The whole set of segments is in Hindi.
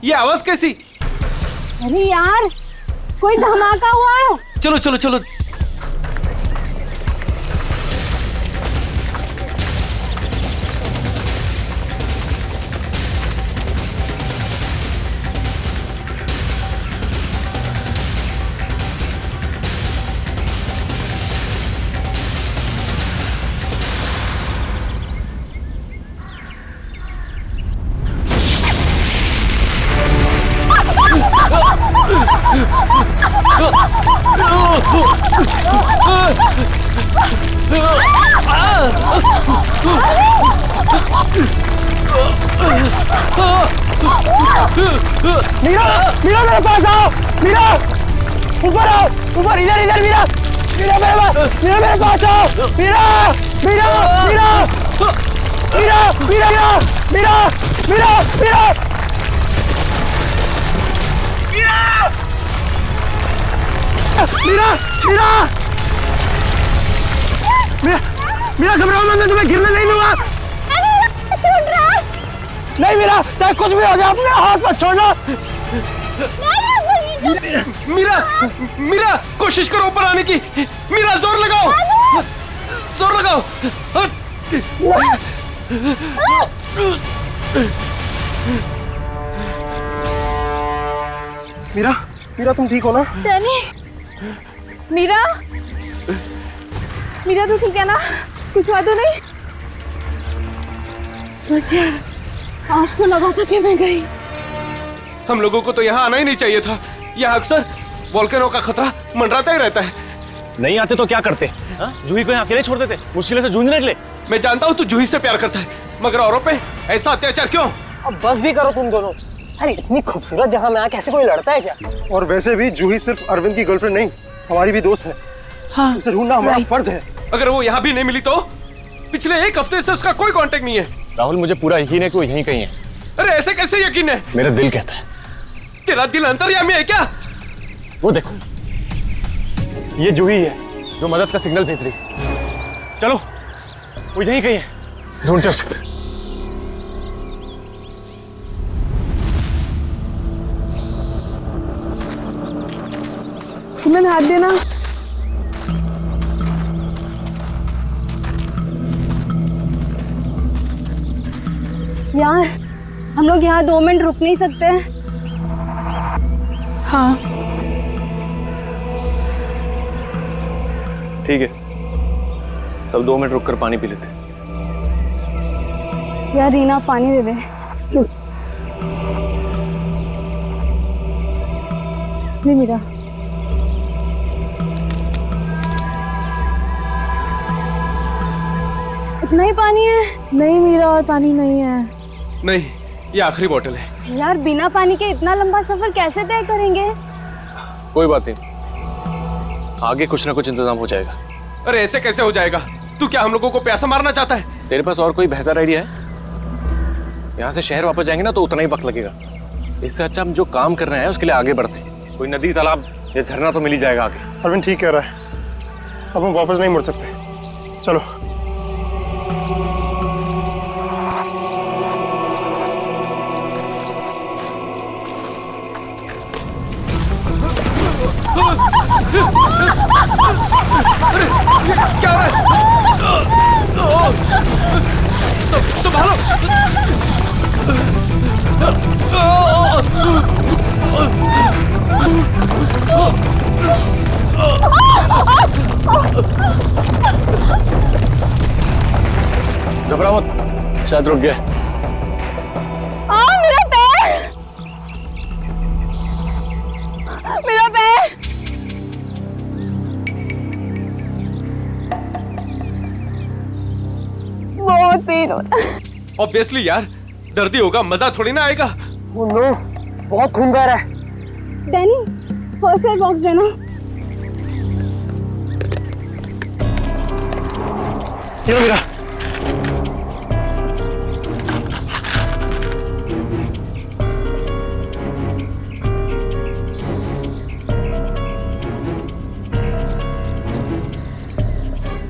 ये आवाज कैसी? अरे यार, कोई धमाका हुआ है। चलो चलो चलो। मीरा, मीरा मेरे पास आओ। मीरा, ऊपर आओ, ऊपर, इधर इधर। मीरा, मीरा मेरे पास आओ। मीरा, मीरा, मीरा, मीरा, मीरा, मीरा, मीरा, मीरा, मीरा, मीरा, मीरा, मीरा घबराओ मत, मैं तुम्हें गिरने नहीं दूंगा। नहीं मीरा, चाहे कुछ भी हो जाए अपने हाथ मत छोड़ना। मीरा, मीरा कोशिश करो ऊपर आने की। मीरा जोर लगाओ, जोर लगाओ। मीरा, मीरा तुम ठीक हो ना? डैनी, मीरा, मीरा तू ठीक है ना? कुछ हुआ तो नहीं? बस यार, आज तो लगा था कि मैं गई। हम लोगों को तो यहाँ आना ही नहीं चाहिए था। यहाँ अक्सर वोल्केनो का खतरा मंडराता ही रहता है। नहीं आते तो क्या करते? जूही को यहाँ अकेले छोड़ देते, मुश्किल से जूझने के लिए। मैं जानता हूँ तू जूही से प्यार करता है, मगर औरों पे ऐसा अत्याचार क्यों? अब बस भी करो तुम दोनों। अरे इतनी खूबसूरत जगह में कैसे कोई लड़ता है क्या? और वैसे भी जूही सिर्फ अरविंद की गर्लफ्रेंड नहीं, हमारी भी दोस्त है। हाँ, उसे ढूंढना हमारा फर्ज है। अगर वो यहाँ भी नहीं मिली तो? पिछले एक हफ्ते से उसका कोई कांटेक्ट नहीं है। राहुल, मुझे पूरा यकीन है कि वो यहीं कहीं है। अरे ऐसे कैसे यकीन है? मेरा दिल कहता है। तेरा दिल अंतर्यामी है क्या? वो देखो, ये जूही है जो मदद का सिग्नल भेज रही है। चलो, वो यहीं कहीं है, ढूंढते उसे। सुमन हाथ देना। यार, हम लोग यहाँ 2 मिनट रुक नहीं सकते? हाँ ठीक है, सब 2 मिनट रुककर पानी पी लेते। यार रीना, पानी दे दे। नहीं मीरा, इतना ही पानी है? नहीं मीरा, और पानी नहीं है। नहीं, ये आखिरी बोतल है। यार बिना पानी के इतना लंबा सफर कैसे तय करेंगे? कोई बात नहीं, आगे कुछ ना कुछ इंतजाम हो जाएगा। अरे ऐसे कैसे हो जाएगा? तू क्या हम लोगों को प्यासा मारना चाहता है? तेरे पास और कोई बेहतर आइडिया है? यहाँ से शहर वापस जाएंगे ना तो उतना ही वक्त लगेगा। इससे अच्छा हम जो काम कर रहे हैं उसके लिए आगे बढ़ते हैं। कोई नदी, तालाब या झरना तो मिल ही जाएगा आगे। अरविंद ठीक कह रहा है, अब हम वापस नहीं मुड़ सकते। चलो। अरे क्या हो रहा है? संभालो। घबरा मत, शायद रुक गया। मेरा पैर, मेरा पैर। बहुत पेन हो रहा है। ऑब्वियसली यार, दर्द ही होगा, मजा थोड़ी ना आएगा। ओह नो, बहुत खून बह रहा है। डैनी, फर्स्ट एड बॉक्स देना। ये लो मीरा।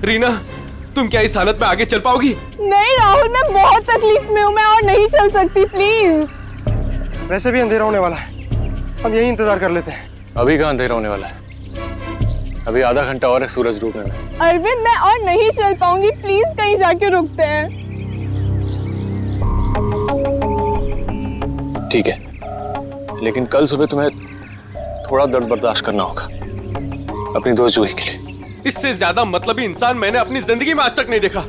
रीना, तुम क्या इस हालत में आगे चल पाओगी? नहीं राहुल, मैं बहुत तकलीफ में हूँ, मैं और नहीं चल सकती, प्लीज। वैसे भी अंधेरा होने वाला है, हम यही इंतजार कर लेते हैं। अभी कहाँ अंधेरा होने वाला है? अभी आधा घंटा और है सूरज डूबने में। अरविंद मैं और नहीं चल पाऊंगी, प्लीज कहीं जाके रुकते हैं। ठीक है, लेकिन कल सुबह तुम्हें थोड़ा दर्द बर्दाश्त करना होगा अपनी दोस्त जूही के लिए। इससे ज्यादा मतलबी इंसान मैंने अपनी जिंदगी में आज तक नहीं देखा।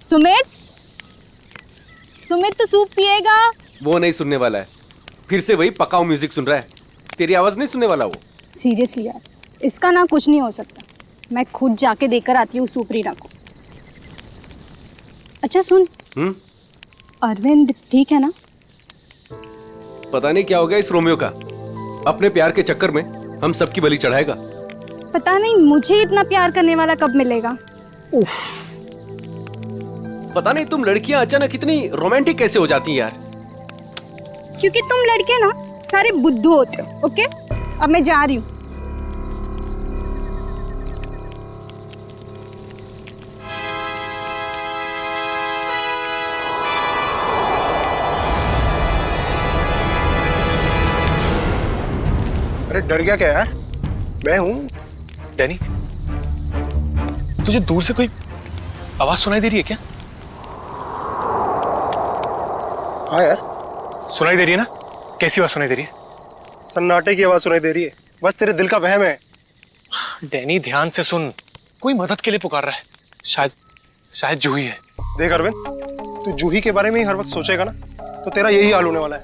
सुमित, सुमित तो सूप पिएगा? वो नहीं सुनने वाला है, फिर से वही पकाऊ म्यूजिक सुन रहा है। तेरी आवाज नहीं सुनने वाला वो। सीरियसली यार, इसका ना कुछ नहीं हो सकता। मैं खुद जाके देकर आती हूँ सुप्रीना को। अच्छा सुन, अरविंद ठीक है ना? पता नहीं क्या हो गया इस रोमियो का, अपने प्यार के चक्कर में हम सबकी बलि चढ़ाएगा। पता नहीं मुझे इतना प्यार करने वाला कब मिलेगा। उफ। पता नहीं तुम लड़कियां अचानक इतनी रोमांटिक कैसे हो जाती हैं यार। क्योंकि तुम लड़के ना सारे बुद्धू होते हो। ओके, अब मैं जा रही हूँ। अरे डर गया क्या यार? मैं हूँ। डैनी, तुझे दूर से कोई आवाज सुनाई दे रही है क्या? हाँ यार, सुनाई दे रही है ना? कैसी आवाज सुनाई दे रही है? सन्नाटे की आवाज सुनाई दे रही है। बस तेरे दिल का वहम है। डैनी ध्यान से सुन, कोई मदद के लिए पुकार रहा है। शायद जूही है। देख अरविंद, तू जूही के बारे में ही हर वक्त सोचेगा ना तो तेरा यही हाल होने वाला है।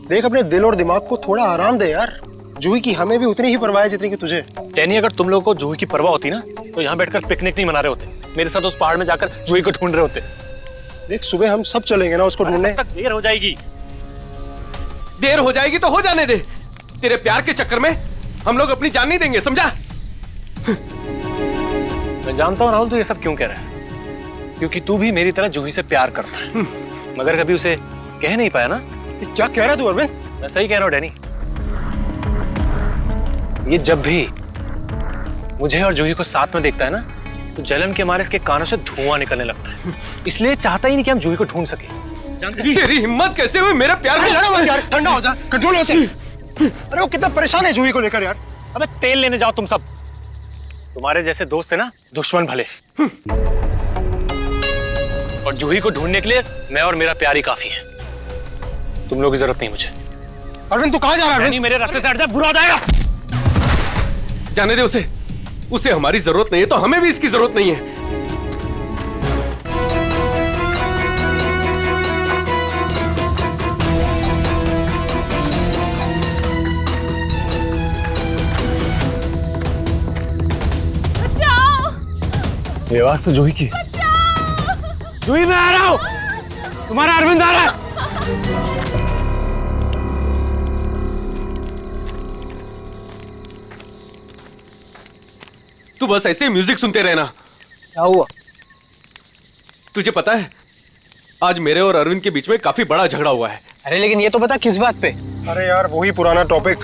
देख अपने दिल और दिमाग को थोड़ा आराम दे यार। जूही की हमें भी उतनी ही परवाह है जितनी कि तुझे। डैनी, अगर तुम लोगों को जूही की परवाह होती ना तो यहाँ बैठकर पिकनिक नहीं मना रहे होते, मेरे साथ उस पहाड़ में जाकर जूही को ढूंढ रहे होते। देख सुबह हम सब चलेंगे ना उसको ढूंढने। तक देर हो जाएगी। देर हो जाएगी तो हो जाने दे। तेरे प्यार के चक्कर में हम लोग अपनी जान नहीं देंगे, समझा? मैं जानता हूँ राहुल तू ये सब क्यों कह रहा है, क्योंकि तू भी मेरी तरह जूही से प्यार करता है, मगर कभी उसे कह नहीं पाया ना। क्या कह रहा है तू अरविंद? मैं सही कह रहा हूँ डैनी। ये जब भी मुझे और जूही को साथ में देखता है ना तो जलन के मारे इसके कानों से धुआं निकलने लगता है। इसलिए चाहता ही नहीं कि हम जूही को ढूंढ सके। तेरी हिम्मत कैसे हुई मेरे प्यार में? लड़ो मत यार, ठंडा हो जा, कंट्रोल हो से। अरे वो कितना परेशान है जूही को लेकर यार। अबे तेल लेने जाओ तुम सब। तुम्हारे जैसे दोस्त है ना दुश्मन भले। और जूही को ढूंढने के लिए मैं और मेरा प्यार ही काफी है। तुम लोग की जरूरत नहीं मुझे। अरविंद तू कहाँ जा रहा है? मेरे रास्ते से हट जा, बुरा हो जाएगा। जाने दे उसे। उसे हमारी जरूरत नहीं है तो हमें भी इसकी जरूरत नहीं है। ये आवाज तो जूही की। जूही मैं आ रहा हूं, तुम्हारा अरविंद आ रहा है। तू बस ऐसे म्यूजिक सुनते रहना। क्या हुआ? तुझे पता है आज मेरे और अरविंद के बीच में काफी बड़ा झगड़ा हुआ है। अरे लेकिन ये तो बता किस बात पे? अरे यार वही पुराना टॉपिक।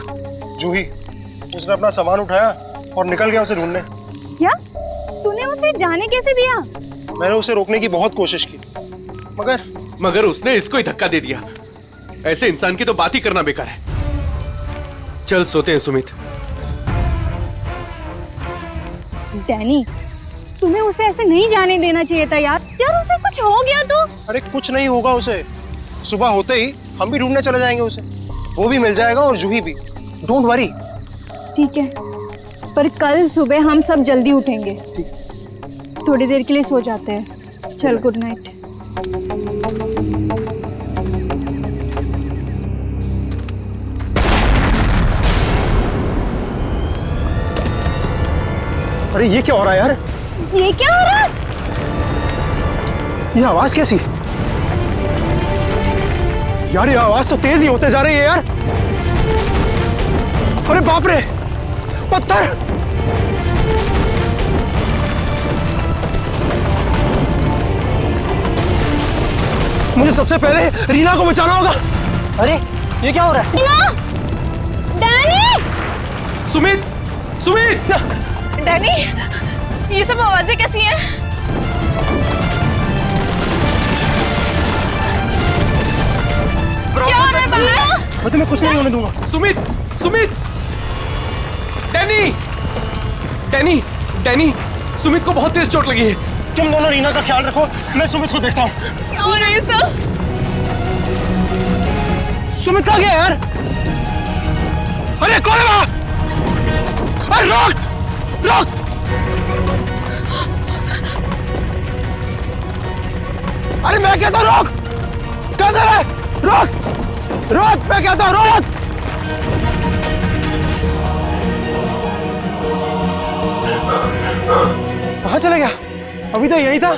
जूही, उसने अपना सामान उठाया और निकल गया उसे ढूंढने। क्या? तूने उसे जाने कैसे दिया? मैंने उसे रोकने की बहुत कोशिश की मगर उसने इसको ही धक्का दे दिया। ऐसे इंसान की तो बात ही करना बेकार है। चल सोते हैं सुमित। डैनी, तुम्हें उसे ऐसे नहीं जाने देना चाहिए था यार। यार उसे कुछ हो गया तो? अरे कुछ नहीं होगा उसे। सुबह होते ही हम भी ढूंढने चले जाएंगे उसे। वो भी मिल जाएगा और जूही भी। Don't worry. ठीक है, पर कल सुबह हम सब जल्दी उठेंगे। थोड़ी देर के लिए सो जाते हैं। चल गुड नाइट। अरे ये क्या हो रहा है यार? ये क्या हो रहा है? ये आवाज कैसी? यार ये आवाज तो तेज ही होते जा रही है यार। अरे बाप रे, पत्थर! मुझे सबसे पहले रीना को बचाना होगा। अरे ये क्या हो रहा है? रीना! डैनी! सुमित! सुमित! डैनी, ये सब आवाजें कैसी हैं? मैं तुम्हें कुछ नहीं होने दूंगा। Sumit, Sumit, Danny, Danny, Danny, Sumit को बहुत तेज चोट लगी है। तुम दोनों रीना का ख्याल रखो, मैं सुमित को देखता हूँ। सुमित कहाँ गया यार? अरे कौन है वहाँ? अरे रोक, रोक! अरे मैं कहता हूँ रोक! क्या कर रहा है? रोक! रोक! मैं कहता हूँ रोक! कहाँ चले गया? अभी तो यही था।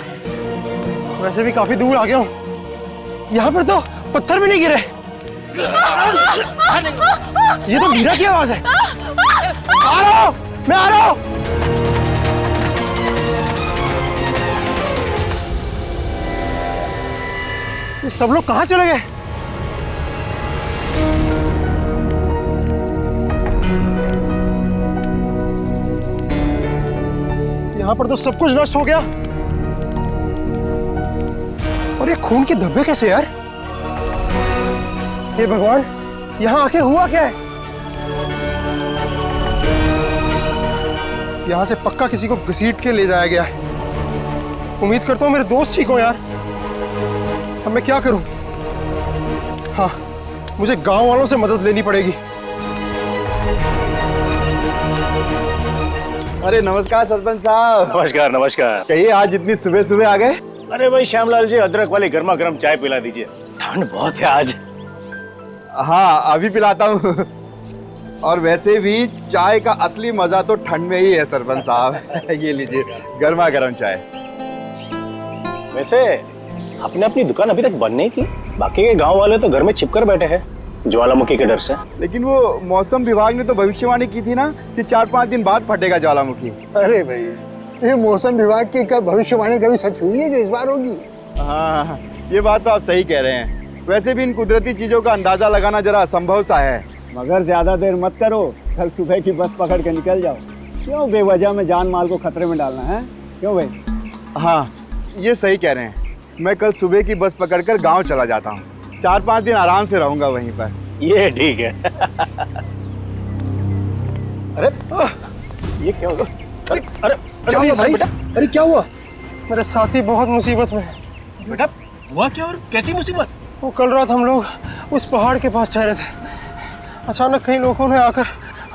वैसे भी काफी दूर आ गया हूँ। यहाँ पर तो पत्थर भी नहीं गिरे। ये तो मीरा की आवाज है। आ रहा हूँ, मैं आ रहा हूँ। ये सब लोग कहाँ चले गए? यहाँ पर तो सब कुछ नष्ट हो गया। और ये खून के धब्बे कैसे यार? हे भगवान, यहाँ आके हुआ क्या है? यहाँ से पक्का किसी को घसीट के ले जाया गया है। उम्मीद करता हूँ मेरे दोस्त ठीक हो यार। अब मैं क्या करूं? हाँ, मुझे गांव वालों से मदद लेनी पड़ेगी। अरे नमस्कार सरपंच साहब। नमस्कार नमस्कार। कहिए आज इतनी सुबह सुबह आ गए? अरे भाई श्यामलाल जी, अदरक वाली गर्मा गर्म चाय पिला दीजिए, ठंड बहुत है आज। हाँ अभी पिलाता हूँ। और वैसे भी चाय का असली मजा तो ठंड में ही है सरपंच साहब। ये लीजिए गर्मा गर्म चाय। वैसे आपने अपनी दुकान अभी तक बंद नहीं की? बाकी के गांव वाले तो घर में छिपकर बैठे हैं ज्वालामुखी के डर से। लेकिन वो मौसम विभाग ने तो भविष्यवाणी की थी ना कि 4-5 दिन बाद फटेगा ज्वालामुखी। अरे भाई, ये मौसम विभाग की कब भविष्यवाणी कभी सच हुई है जो इस बार होगी? हाँ ये बात तो आप सही कह रहे हैं। वैसे भी इन कुदरती चीजों का अंदाजा लगाना जरा असंभव सा है। मगर ज्यादा देर मत करो, कल सुबह की बस पकड़ के निकल जाओ। क्यों बेवजह में जान माल को खतरे में डालना है? क्यों भाई? हाँ ये सही कह रहे हैं। मैं कल सुबह की बस पकड़कर गांव चला जाता हूँ। 4-5 दिन आराम से रहूंगा वहीं पर। ये ठीक है। अरे ये क्या हुआ? अरे अरे क्या हुआ भाई? अरे क्या हुआ? मेरे साथी बहुत मुसीबत में है। बेटा हुआ क्या और कैसी मुसीबत? वो कल रात हम लोग उस पहाड़ के पास ठहरे थे। अचानक कई लोगों ने आकर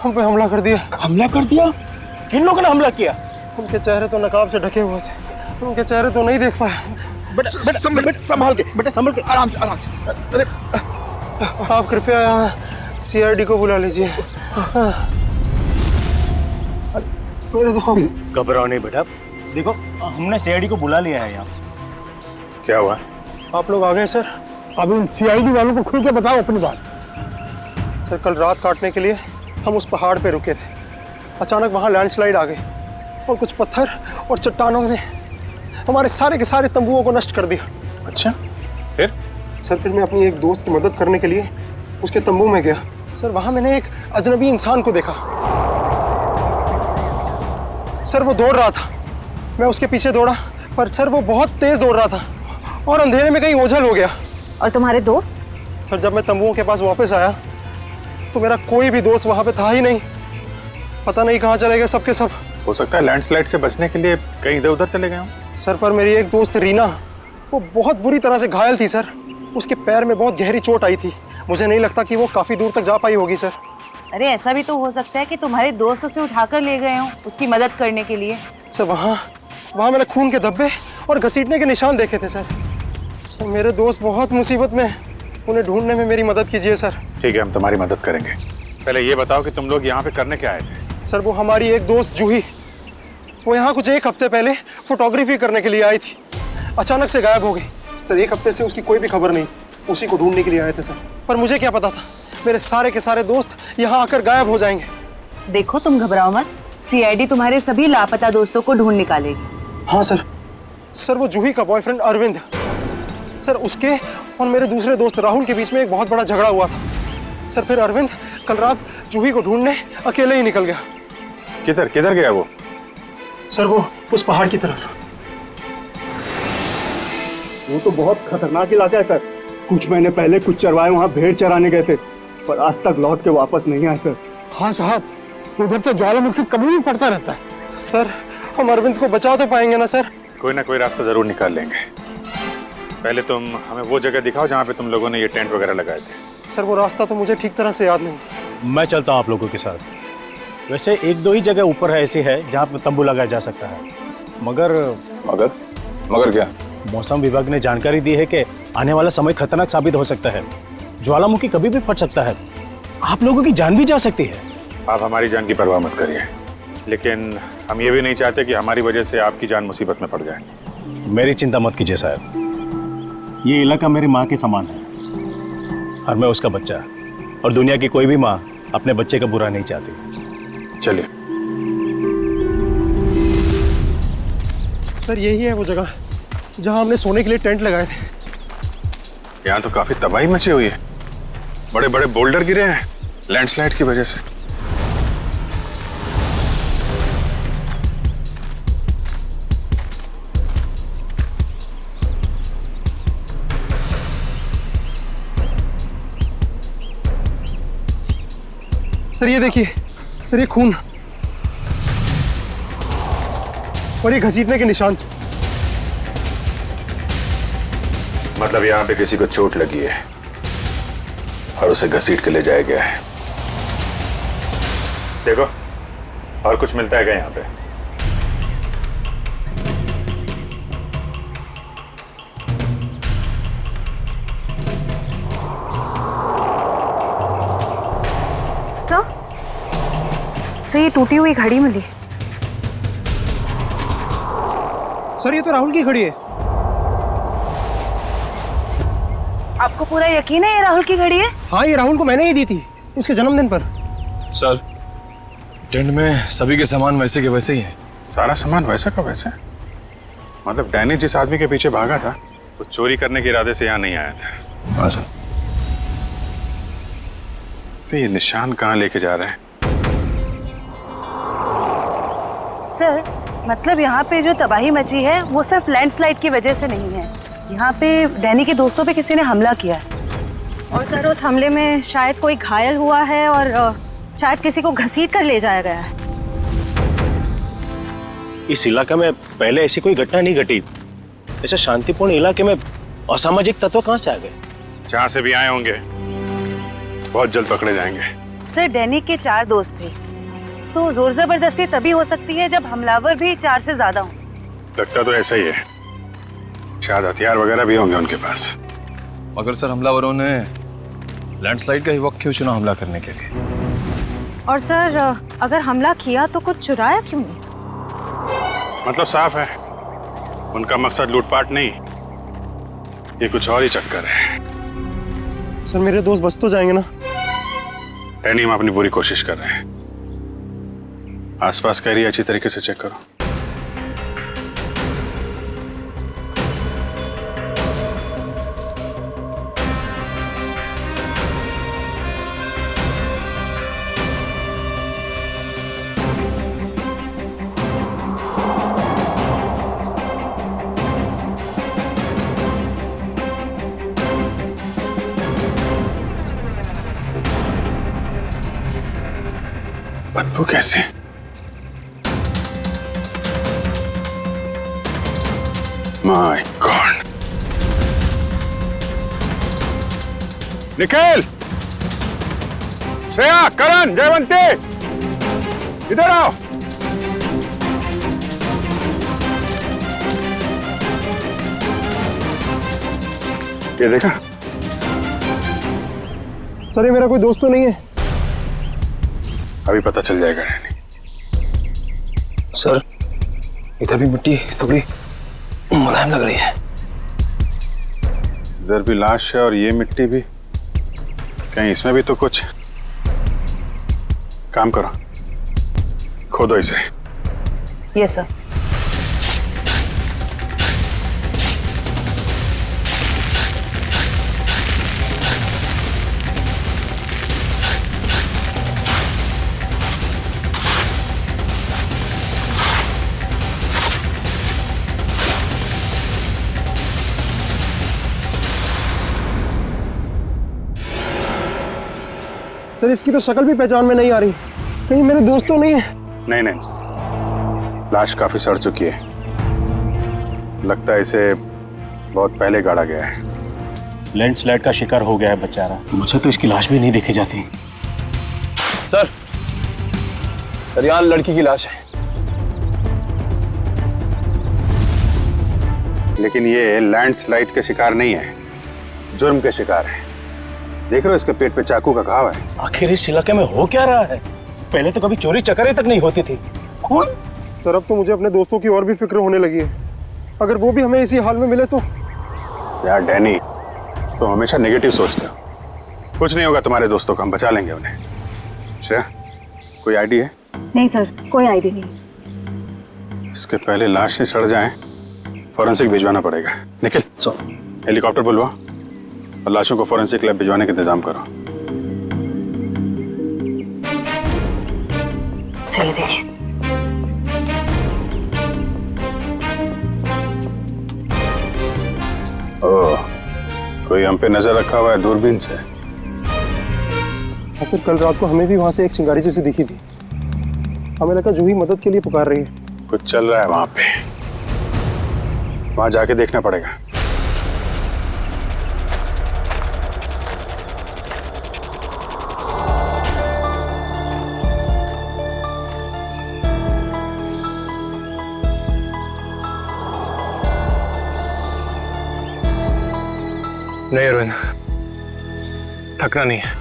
हम पे हमला कर दिया। हमला कर दिया? किन लोगों ने हमला किया? उनके चेहरे तो नकाब से ढके हुए थे, उनके चेहरे तो नहीं देख पाया। बेटा संभाल के, बेटा संभल के, आराम से आराम से। अरे आप कृपया CID को बुला लीजिए। मेरे दोस्त। घबराओ नहीं बेटा, देखो हमने CID को बुला लिया है यहाँ। क्या हुआ? आप लोग आ गए सर? अब उन CID वालों को खुल के बताओ अपनी बात। सर कल रात काटने के लिए हम उस पहाड़ पे रुके थे। अचानक वहाँ लैंडस्लाइड आ गई और कुछ पत्थर और चट्टानों ने हमारे सारे के सारे तंबुओं को नष्ट कर दिया। अच्छा फिर? सर फिर मैं अपनी एक दोस्त की मदद करने के लिए उसके तंबू में गया। सर वहाँ मैंने एक अजनबी इंसान को देखा। सर वो दौड़ रहा था, मैं उसके पीछे दौड़ा, पर सर वो बहुत तेज दौड़ रहा था और अंधेरे में कहीं ओझल हो गया। और तुम्हारे दोस्त? सर जब मैं तंबुओं के पास वापस आया तो मेरा कोई भी दोस्त वहाँ पे था ही नहीं। पता नहीं कहाँ चले गए सबके सब। हो सकता है लैंडस्लाइड से बचने के लिए कहीं इधर उधर चले गए हों। सर पर मेरी एक दोस्त रीना, वो बहुत बुरी तरह से घायल थी सर। उसके पैर में बहुत गहरी चोट आई थी। मुझे नहीं लगता कि वो काफ़ी दूर तक जा पाई होगी सर। अरे ऐसा भी तो हो सकता है कि तुम्हारे दोस्त उसे उठाकर ले गए हों उसकी मदद करने के लिए। सर वहाँ मैंने खून के धब्बे और घसीटने के निशान देखे थे सर। सर मेरे दोस्त बहुत मुसीबत में हैं, उन्हें ढूंढने में मेरी मदद कीजिए सर। ठीक है, हम तुम्हारी मदद करेंगे। पहले ये बताओ कि तुम लोग यहाँ पे करने क्या आए थे? सर वो हमारी एक दोस्त जूही, वो यहाँ कुछ 1 हफ्ते पहले फोटोग्राफी करने के लिए आई थी। अचानक से गायब हो गई। सर 1 हफ्ते से उसकी कोई भी खबर नहीं। उसी को ढूंढने के लिए आए थे सर। पर मुझे क्या पता था मेरे सारे के सारे दोस्त यहाँ आकर गायब हो जाएंगे। देखो तुम घबराओ मत, CID तुम्हारे सभी लापता दोस्तों को ढूंढ निकालेगी। हाँ सर। सर वो जूही का बॉयफ्रेंड अरविंद, सर उसके और मेरे दूसरे दोस्त राहुल के बीच में एक बहुत बड़ा झगड़ा हुआ था। सर फिर अरविंद कल रात जूही को ढूंढने अकेले ही निकल गया। किधर किधर गया वो? सर वो उस पहाड़ की तरफ। वो तो बहुत खतरनाक इलाका है सर। कुछ महीने पहले कुछ चरवाहे वहाँ भेड़ चराने गए थे, पर आज तक लौट के वापस नहीं आए सर। हाँ साहब, उधर तो ज्वालामुखी कभी भी पड़ता रहता है। सर, हम अरविंद को बचा तो पाएंगे ना सर? कोई ना कोई रास्ता जरूर निकाल लेंगे। पहले तुम हमें वो जगह दिखाओ जहाँ पे तुम लोगों ने ये टेंट वगैरह लगाए थे। सर, वो रास्ता तो मुझे ठीक तरह से याद नहीं। मैं चलता हूँ आप लोगों के साथ। वैसे एक दो ही जगह ऊपर है ऐसी है जहाँ पे तंबू लगाया जा सकता है, मगर मगर मगर क्या? मौसम विभाग ने जानकारी दी है कि आने वाला समय खतरनाक साबित हो सकता है। ज्वालामुखी कभी भी फट सकता है, आप लोगों की जान भी जा सकती है। आप हमारी जान की परवाह मत करिए, लेकिन हम ये भी नहीं चाहते कि हमारी वजह से आपकी जान मुसीबत में पड़ जाए। मेरी चिंता मत कीजिए साहब, ये इलाका मेरी माँ के समान है और मैं उसका बच्चा, और दुनिया की कोई भी माँ अपने बच्चे का बुरा नहीं चाहती। चलिए। सर, यही है वो जगह जहां हमने सोने के लिए टेंट लगाए थे। यहाँ तो काफी तबाही मची हुई है, बड़े बड़े बोल्डर गिरे हैं लैंडस्लाइड की वजह से। सर, ये देखिए सर, ये खून और ये घसीटने के निशान। मतलब यहाँ पे किसी को चोट लगी है और उसे घसीट के ले जाया गया है। देखो, और कुछ मिलता है क्या यहाँ पे? सर, ये टूटी हुई घड़ी मिली। सर, ये तो राहुल की घड़ी है। आपको पूरा यकीन है ये राहुल की घड़ी है? हाँ, ये राहुल को मैंने ही दी थी उसके जन्मदिन पर। सर, टेंट में सभी के सामान वैसे के वैसे ही है। सारा सामान वैसा का वैसा? मतलब डैनी जिस आदमी के पीछे भागा था वो चोरी करने के इरादे से यहाँ नहीं आया था। हाँ सर। तो ये निशान कहाँ लेके जा रहे हैं? सर, मतलब यहाँ पे जो तबाही मची है वो सिर्फ लैंडस्लाइड की वजह से नहीं है, यहाँ पे डैनी के दोस्तों पे किसी ने हमला किया है। और सर, उस हमले में शायद कोई घायल हुआ है और शायद किसी को घसीट कर ले जाया गया है। इस इलाके में पहले ऐसी कोई घटना नहीं घटी। ऐसे शांतिपूर्ण इलाके में असामाजिक तत्व कहाँ से आ गए? जहाँ से भी आए होंगे बहुत जल्द पकड़े जाएंगे। सर, डैनी के 4 दोस्त थे, तो जोर जबरदस्ती तभी हो सकती है जब हमलावर भी 4 से ज्यादा हों। लगता तो ऐसा ही है, शायद हथियार वगैरह भी होंगे उनके पास। मगर सर, हमलावरों ने लैंडस्लाइड का ही वक्त क्यों चुना हमला करने के लिए? और सर, अगर हमला किया तो कुछ चुराया क्यों नहीं? मतलब साफ है, उनका मकसद लूटपाट नहीं, ये कुछ और ही चक्कर है। सर, मेरे दोस्त बच तो जाएंगे ना? डैनी, हम अपनी पूरी कोशिश कर रहे हैं। आसपास का एरिया अच्छी तरीके से चेक करो। बदबू कैसे? My god! निखिल, श्रेया, करण, जयवंती, इधर आओ। ये देखा? सर, ये मेरा कोई दोस्त तो नहीं है। अभी पता चल जाएगा डैनी। सर, इधर भी मिट्टी थोड़ी मुलायम लग रही है। इधर भी लाश है और ये मिट्टी भी, कहीं इसमें भी तो कुछ। काम करो, खोदो इसे। Yes sir. सर इसकी तो शक्ल भी पहचान में नहीं आ रही, कहीं मेरे दोस्त तो नहीं है? नहीं नहीं, लाश काफी सड़ चुकी है, लगता है इसे बहुत पहले गाड़ा गया है। लैंडस्लाइड का शिकार हो गया है बेचारा। मुझे तो इसकी लाश भी नहीं देखी जाती। सर यहाँ लड़की की लाश है। लेकिन ये लैंडस्लाइड के शिकार नहीं है, जुर्म के शिकार है। देख रहे हो इसके पेट पे चाकू का घाव है। आखिर इस इलाके में हो क्या रहा है? पहले तो कभी चोरी चकारी तक नहीं होती थी। खून? सर अब तो मुझे अपने दोस्तों की और भी फिक्र होने लगी है, अगर वो भी हमें इसी हाल में मिले तो। यार डैनी, तो हमेशा नेगेटिव सोचते हो। कुछ नहीं होगा तुम्हारे दोस्तों को, हम बचा लेंगे उन्हें। श्रेया, कोई आईडिया है? नहीं सर, कोई आइडिया नहीं। इसके पहले लाश से सड़ जाए, फॉरेंसिक भिजवाना पड़ेगा। निखिल, हेलीकॉप्टर बुलवा और लाशों को फॉरेंसिक लैब भिजवाने का इंतजाम करो। सही देखिए। ओह, कोई हम पे नजर रखा हुआ है दूरबीन से। हाँ सर, कल रात को हमें भी वहां से एक चिंगारी जैसी दिखी थी, हमें लगा जूही मदद के लिए पुकार रही है। कुछ चल रहा है वहां पे, वहां जाके देखना पड़ेगा। नहीं अरविंद, थकना नहीं है,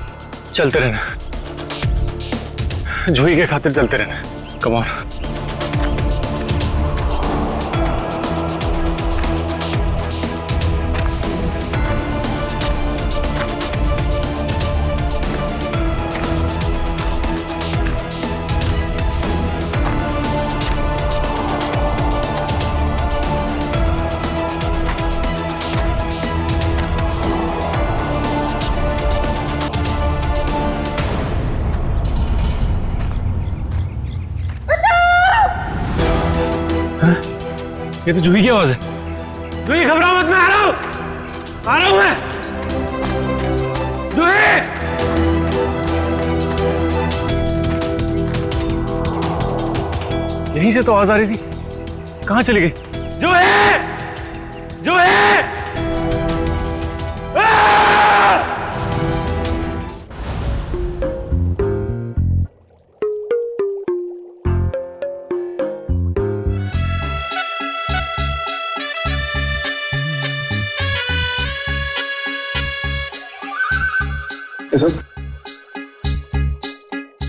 चलते रहना, जूही के खातिर चलते रहना। Come on. ये तो जूही की आवाज है। जूही घबराओ मत, मैं आ रहा हूं मैं। जूही! यहीं से तो आवाज आ रही थी, कहां चली गई? जूही! जूही!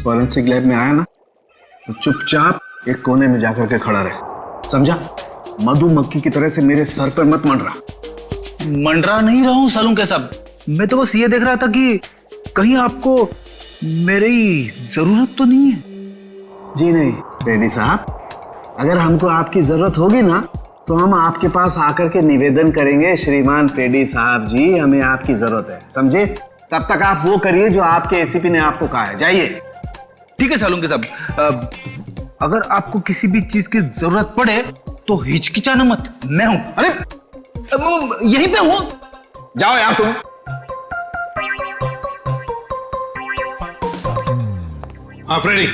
फॉरेंसिक लैब में आया ना तो चुपचाप एक कोने में जाकर के खड़ा रहे, समझा? मधुमक्खी की तरह से मेरे सर पर मत मंडरा। मंडरा नहीं रहा हूं सालून के साहब, मैं तो बस ये देख रहा था कि कहीं आपको मेरी जरूरत तो नहीं है। जी नहीं रेड्डी साहब, अगर हमको आपकी जरूरत होगी ना तो हम आपके पास आकर के निवेदन करेंगे, श्रीमान पेडी साहब जी हमें आपकी जरूरत है, समझे? तब तक आप वो करिए जो आपके एसीपी ने आपको कहा है, जाइए। ठीक है सालून के साहब, अगर आपको किसी भी चीज की जरूरत पड़े तो हिचकिचाना मत, मैं हूं। अरे यहीं पे हूं, जाओ यार तुम। हाँ फ्रेडी,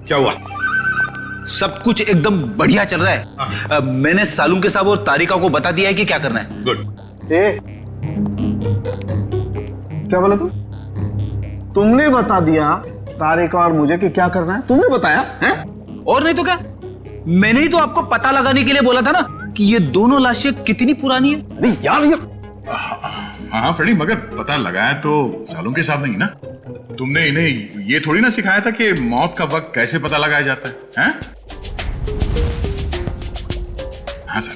क्या हुआ? सब कुछ एकदम बढ़िया चल रहा है। मैंने सालून के साहब और तारिका को बता दिया है कि क्या करना है। गुड। क्या बोला तुमने बता दिया तारिका और मुझे कि क्या करना है? तुमने बताया है? और नहीं तो क्या, मैंने ही तो आपको पता लगाने के लिए बोला था ना कि ये दोनों लाशें कितनी पुरानी है। अरे यार ये हाँ फ्रेडी, मगर पता लगाया तो सालों के साथ नहीं ना। तुमने इन्हें ये थोड़ी ना सिखाया था कि मौत का वक्त कैसे पता लगाया जाता है, हैं? हाँ सर,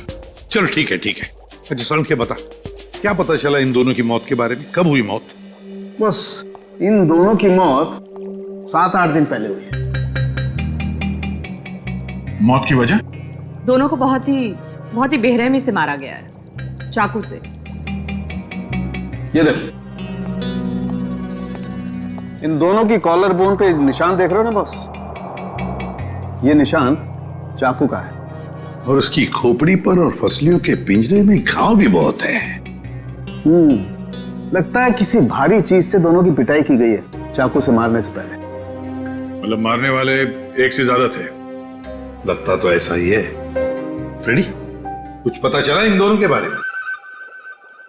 चलो ठीक है ठीक है। अच्छा सालों के बता, क्या पता चला इन दोनों की मौत के बारे में? कब हुई मौत? बस इन दोनों की मौत 7-8 दिन पहले हुई है। मौत की वजह? दोनों को बहुत ही बेरहमी से मारा गया है, चाकू से। ये देखो, इन दोनों की कॉलर बोन पे निशान देख रहे हो ना बॉस? ये निशान चाकू का है। और उसकी खोपड़ी पर और फसलियों के पिंजरे में घाव भी बहुत है। लगता है किसी भारी चीज से दोनों की पिटाई की गई है। चाकू से मारने से पहले। मतलब मारने वाले एक से ज्यादा थे? लगता तो ऐसा ही है। फ्रेडी, कुछ पता चला इन दोनों के बारे में?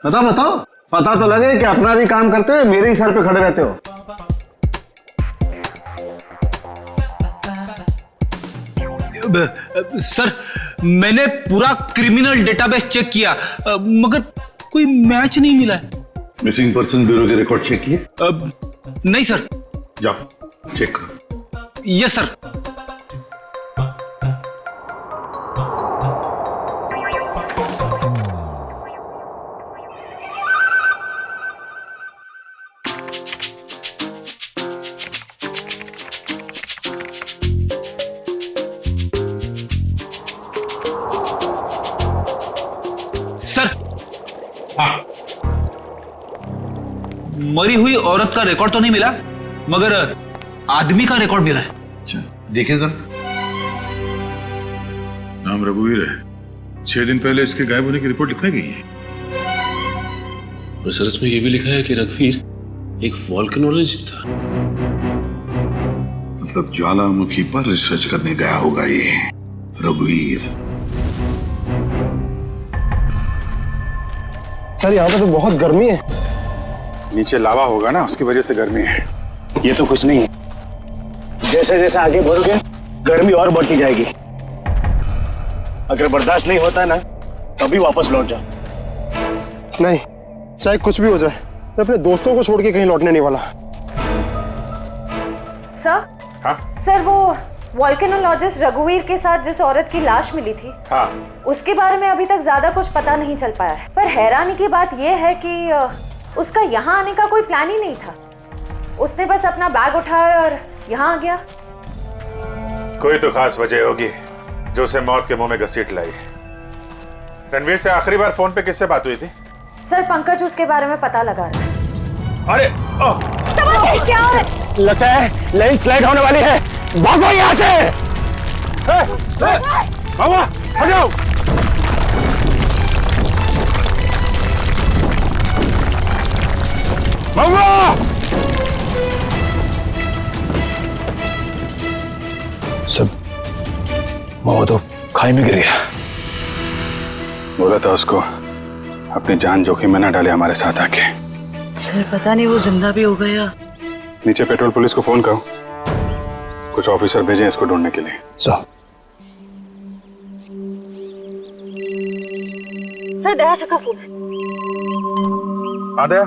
बताओ, पता तो लगे कि अपना भी काम करते हो, मेरे ही सर पे खड़े रहते हो। सर, मैंने पूरा क्रिमिनल डेटाबेस चेक किया, मगर कोई मैच नहीं मिला है। मिसिंग पर्सन ब्यूरो के रिकॉर्ड चेक किए? नहीं सर। जाओ चेक करो। Yes sir. सर, हाँ, मरी हुई औरत का रिकॉर्ड तो नहीं मिला, मगर आदमी का रिकॉर्ड मिला है। अच्छा, देखें सर। नाम रघुवीर है। 6 दिन पहले इसके गायब होने की रिपोर्ट लिखवाई गई है। और सर इसमें यह भी लिखा है कि रघुवीर एक वोल्केनोलॉजिस्ट था। मतलब ज्वालामुखी पर रिसर्च करने गया होगा ये रघुवीर। सर यहाँ पे तो बहुत गर्मी है। नीचे लावा होगा ना, उसकी वजह से गर्मी है। ये तो कुछ नहीं है। जैसे जैसे आगे बढ़ोगे गर्मी और बढ़ती जाएगी। अगर बर्दाश्त नहीं होता ना तभी वापस लौट जाओ। नहीं, चाहे कुछ भी हो जाए, मैं अपने दोस्तों को छोड़ के कहीं लौटने नहीं वाला। सर? हाँ? सर, वो वोल्केनोलॉजिस्ट रघुवीर के साथ जिस औरत की लाश मिली थी, हाँ, उसके बारे में अभी तक ज्यादा कुछ पता नहीं चल पाया है। पर हैरानी की बात यह है कि उसका यहाँ आने का कोई प्लान ही नहीं था। उसने बस अपना बैग उठाया और यहाँ आ गया। कोई तो खास वजह होगी जो उसे मौत के मुंह में घसीट लाई। रणवीर से आखिरी बार फोन पे किससे बात हुई थी? सर, पंकज उसके बारे में पता लगा रहा है। अरे क्या है? लगता है लैंडस्लाइड होने वाली है। भागो यहाँ से। बाबा हटाओ। बाबा! सब वो तो खाई में गिर गया। बोला था उसको अपनी जान जोखिम में ना डाले हमारे साथ आके। सर, पता नहीं वो जिंदा भी हो गया। नीचे पेट्रोल पुलिस को फोन करो, कुछ ऑफिसर भेजें इसको ढूंढने के लिए। सर, दया से का फोन है। आदया,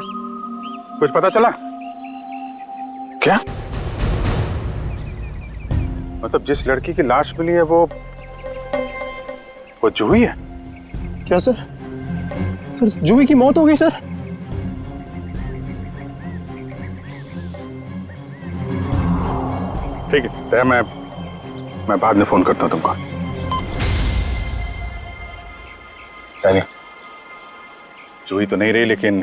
कुछ पता चला? क्या मतलब जिस लड़की की लाश मिली है वो जूही है? क्या सर? सर, जूही की मौत हो गई सर। ठीक है, तो मैं बाद में फोन करता हूँ तुमको। जूही तो नहीं रही, लेकिन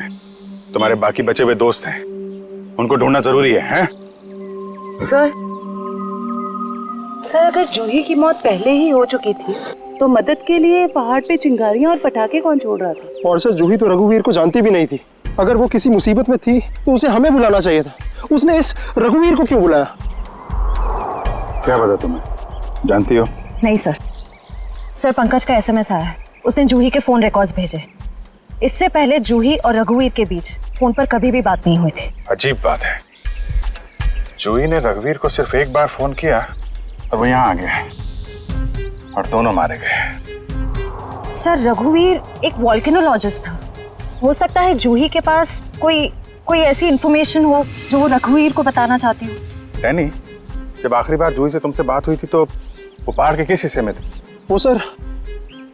तुम्हारे बाकी बचे हुए दोस्त हैं, उनको ढूंढना जरूरी है, हैं? सर, अगर जूही की मौत पहले ही हो चुकी थी तो मदद के लिए पहाड़ पे चिंगारियां और पटाखे कौन छोड़ रहा था? और सर, जूही तो रघुवीर को जानती भी नहीं थी। अगर वो किसी मुसीबत में थी तो उसे हमें बुलाना चाहिए था। उसने इस रघुवीर को क्यों बुलाया? क्या पता तुम्हें? जानती हो? नहीं सर। सर, पंकज का एसएमएस आया है। उसने जूही के फोन रिकॉर्ड्स भेजे। इससे पहले जूही और रघुवीर के बीच फोन पर कभी भी बात नहीं हुई थी। अजीब बात है, जूही ने रघुवीर को सिर्फ एक बार फोन किया और वो यहाँ आ गया और दोनों मारे गए। सर, रघुवीर एक वोल्केनोलॉजिस्ट था। हो सकता है जूही के पास कोई ऐसी इंफॉर्मेशन हो जो वो रघुवीर को बताना चाहती हो। डैनी, जब आखिरी बार जूही से तुमसे बात हुई थी तो वो पहाड़ के किस हिस्से में थे? वो सर,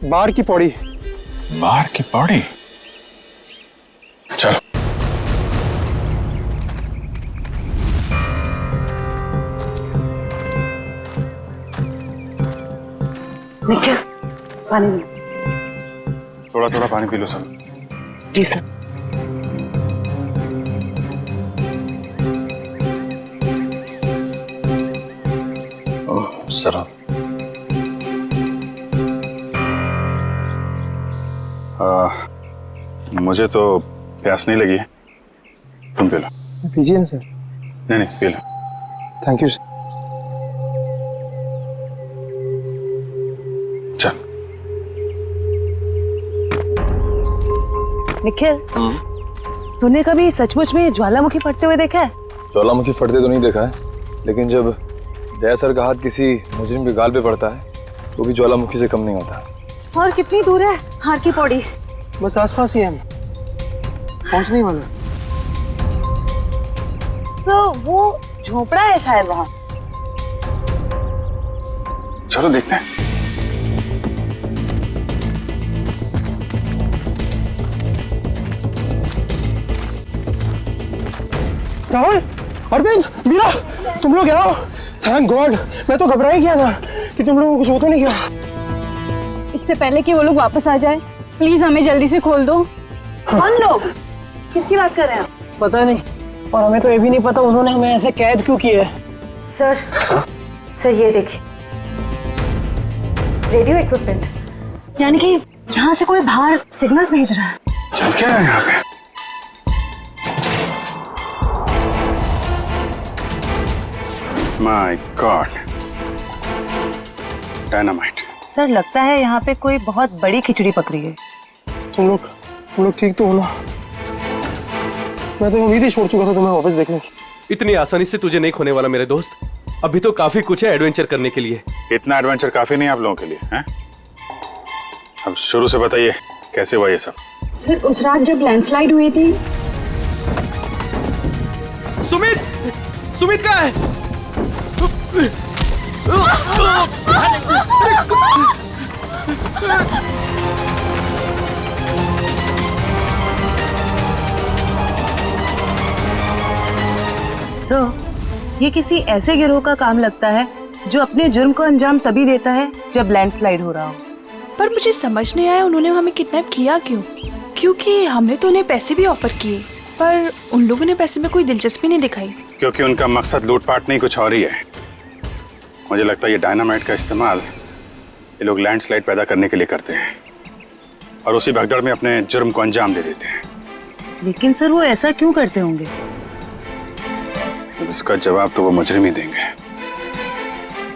बाहर की पौड़ी। बाहर की पौड़ी? चलो। निखिल, पानी लो। थोड़ा थोड़ा पानी पी लो सब। जी सर। सर, मुझे तो प्यास नहीं लगी है, तुम पी लो। पीजिए ना सर। नहीं नहीं पी लो। Thank you. चल। निखिल, तूने कभी सचमुच में ज्वालामुखी फटते हुए देखा है? ज्वालामुखी फटते तो नहीं देखा है, लेकिन जब दया सर का हाथ किसी मुजरिम के गाल पे पड़ता है तो भी ज्वालामुखी से कम नहीं होता। और कितनी दूर है हार की पौड़ी? बस आसपास ही है, हम पहुंचने ही वाले। तो वो झोपड़ा है शायद वहाँ। चलो देखते हैं। राहुल, अरविंद, मीरा, तुम लोग यहाँ हो। थैंक गॉड, मैं तो घबरा ही गया था कि तुम लोगों को कुछ हो तो नहीं गया। इससे पहले कि वो लोग वापस आ जाए, प्लीज हमें जल्दी से खोल दो। कौन लोग? किसकी बात कर रहे हैं? पता नहीं, और हमें तो ये भी नहीं पता उन्होंने हमें ऐसे कैद क्यों किया है। सर ये देखिए, रेडियो इक्विपमेंट। यानी कि यहाँ से कोई बाहर सिग्नल्स भेज रहा है। चल क्या है यहाँ पे? My God, dynamite. सर लगता है यहाँ पे कोई बहुत बड़ी खिचड़ी पक रही है। तुम लोग ठीक तो हो ना? मैं तो उम्मीद ही छोड़ चुका था तुम्हें वापस देखने की। इतनी आसानी से तुझे नहीं खोने वाला मेरे दोस्त। अभी तो काफी कुछ है एडवेंचर करने के लिए। इतना एडवेंचर काफी नहीं आप लोगों के लिए, हैं? अब शुरू से बताइए कैसे हुआ ये सब? सर उस रात जब लैंडस्लाइड हुई थी। सुमित कहाँ है? ये किसी ऐसे गिरोह का काम लगता है जो अपने जुर्म को अंजाम तभी देता है जब लैंडस्लाइड हो रहा हो। पर मुझे समझ नहीं आया उन्होंने हमें किडनैप किया क्यों? क्योंकि हमने तो उन्हें पैसे भी ऑफर किए, पर उन लोगों ने पैसे में कोई दिलचस्पी नहीं दिखाई। क्योंकि उनका मकसद लूटपाट नहीं कुछ और ही है। मुझे लगता है ये डायनामाइट का इस्तेमाल ये लोग लैंडस्लाइड पैदा करने के लिए करते हैं और उसी भगदड़ में अपने जुर्म को अंजाम दे देते हैं। लेकिन सर वो ऐसा क्यों करते होंगे? इसका जवाब तो वो मुजरिम ही देंगे।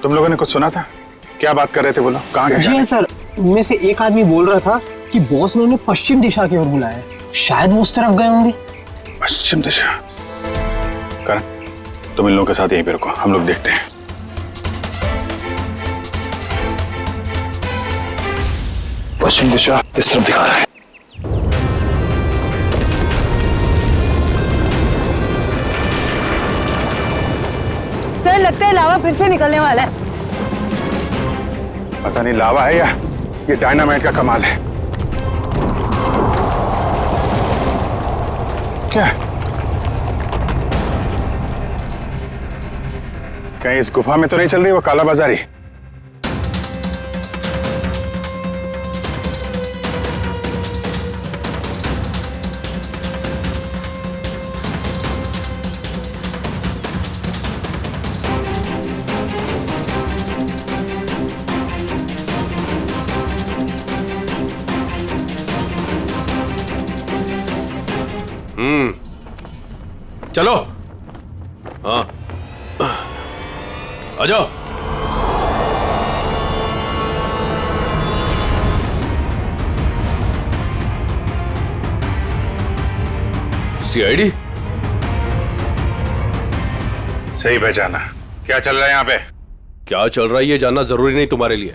तुम लोगों ने कुछ सुना था? क्या बात कर रहे थे वो लोग? कहाँ गए? जी हाँ सर, उनमें से एक आदमी बोल रहा था कि बॉस ने उन्हें पश्चिम दिशा की ओर बुलाया है। शायद वो उस तरफ गए होंगे। पश्चिम दिशा? करण, तुम इन लोगों के साथ यहीं पे रुको, हम लोग देखते हैं। पश्चिम दिशा इस तरफ दिखा रहा है। सर लगता है लावा फिर से निकलने वाला है। पता नहीं लावा है या ये डायनामाइट का कमाल है। क्या कहीं इस गुफा में तो नहीं चल रही वो काला बाजारी? चलो। हाँ आ जाओ। सीआईडी? सही पहचाना। क्या चल रहा है यहाँ पे? क्या चल रहा है ये जानना जरूरी नहीं तुम्हारे लिए।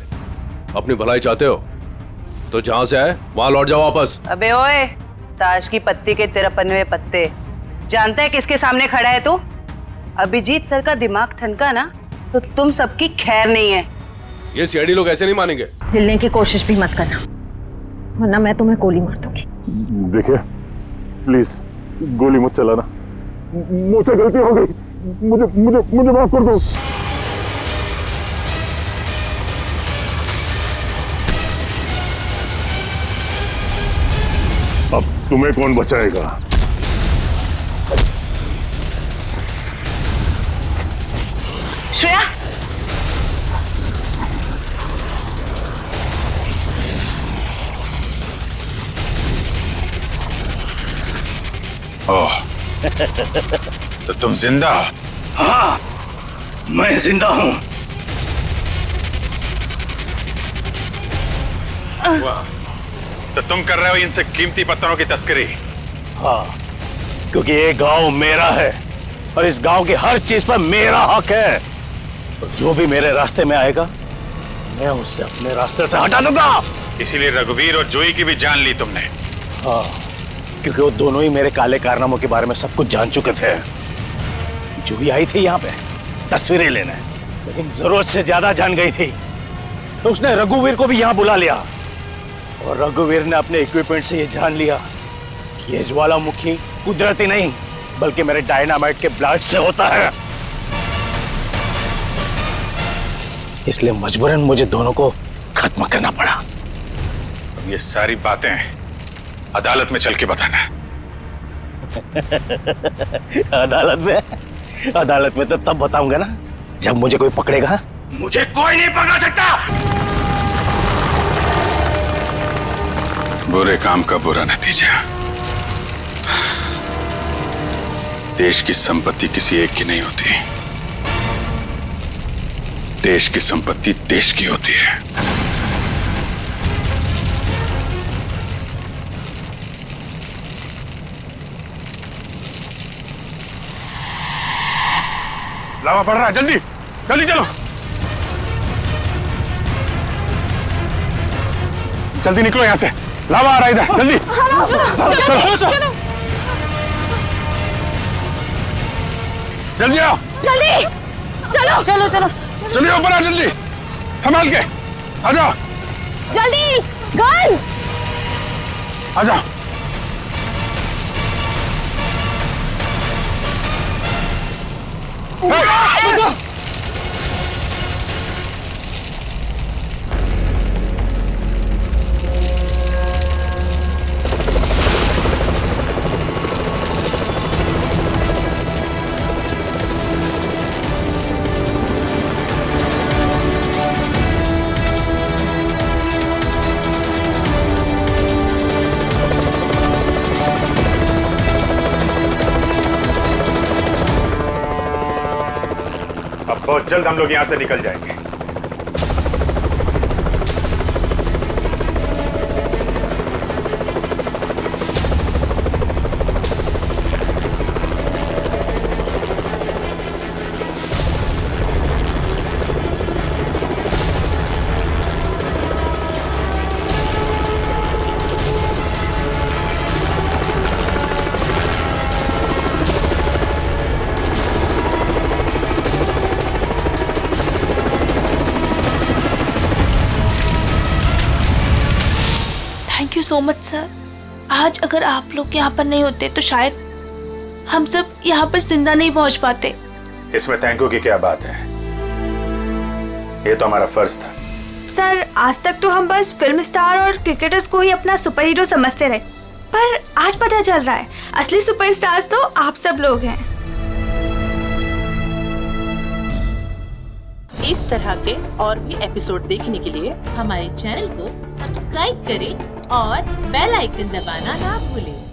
अपनी भलाई चाहते हो तो जहां से आए वहां लौट जाओ वापस। अबे ओए, ताश की पत्ती के 53वें पत्ते, जानता है किसके सामने खड़ा है तू? अभिजीत सर का दिमाग ठनका ना तो तुम सबकी खैर नहीं है। ये सीआईडी लोग ऐसे नहीं मानेंगे। हिलने की कोशिश भी मत करना, वरना मैं तुम्हें गोली मार दूंगी। देखिए प्लीज गोली मत चलाना, मुझसे गलती हो गई, मुझे मुझे मुझे माफ कर दो। अब तुम्हें कौन बचाएगा? श्रेया, ओह तो तुम जिंदा हो? हाँ, मैं जिंदा हूं। तो तुम कर रहे हो इनसे कीमती पत्थरों की तस्करी? हाँ, क्योंकि ये गांव मेरा है और इस गांव की हर चीज पर मेरा हक है। और जो भी मेरे रास्ते में आएगा मैं उससे अपने रास्ते से हटा दूंगा। इसीलिए रघुवीर और जोई की भी जान ली तुमने? हाँ, क्योंकि वो दोनों ही मेरे काले कारनामों के बारे में सब कुछ जान चुके थे। जोई आई थी यहाँ पे तस्वीरें लेने, लेकिन जरूरत से ज्यादा जान गई थी, तो उसने रघुवीर को भी यहाँ बुला लिया। और रघुवीर ने अपने इक्विपमेंट से ये जान लिया कि ये ज्वालामुखी कुदरती नहीं बल्कि मेरे डायनामाइट के ब्लास्ट से होता है। इसलिए मजबूरन मुझे दोनों को खत्म करना पड़ा। अब ये सारी बातें अदालत में चल के बताना। अदालत में तो तब बताऊंगा ना जब मुझे कोई पकड़ेगा। मुझे कोई नहीं पकड़ सकता। बुरे काम का बुरा नतीजा। देश की संपत्ति किसी एक की नहीं होती, देश की संपत्ति देश की होती है। लावा पड़ रहा है, जल्दी जल्दी चलो, जल्दी निकलो यहां से, लावा आ रहा है इधर, जल्दी चलो चलो जल्दी आओ, जल्दी चलो चलो चलो जल्दी ऊपर आ, जल्दी संभाल के आ जाओ, जल्दी गर्ल्स आ जाओ। बहुत जल्द हम लोग यहां से निकल जाएंगे। Thank you so much sir. आज अगर आप लोग यहाँ पर नहीं होते तो शायद हम सब यहाँ पर जिंदा नहीं पहुँच पाते। इसमें थैंक यू की क्या बात है, ये तो हमारा फर्ज था। सर आज तक तो हम बस फिल्म स्टार और क्रिकेटर्स को ही अपना सुपर हीरो समझते रहे, पर आज पता चल रहा है असली सुपरस्टार्स तो आप सब लोग हैं। इस तरह के और भी एपिसोड देखने के लिए हमारे चैनल को सब्सक्राइब करें और बेल आइकन दबाना ना भूलें।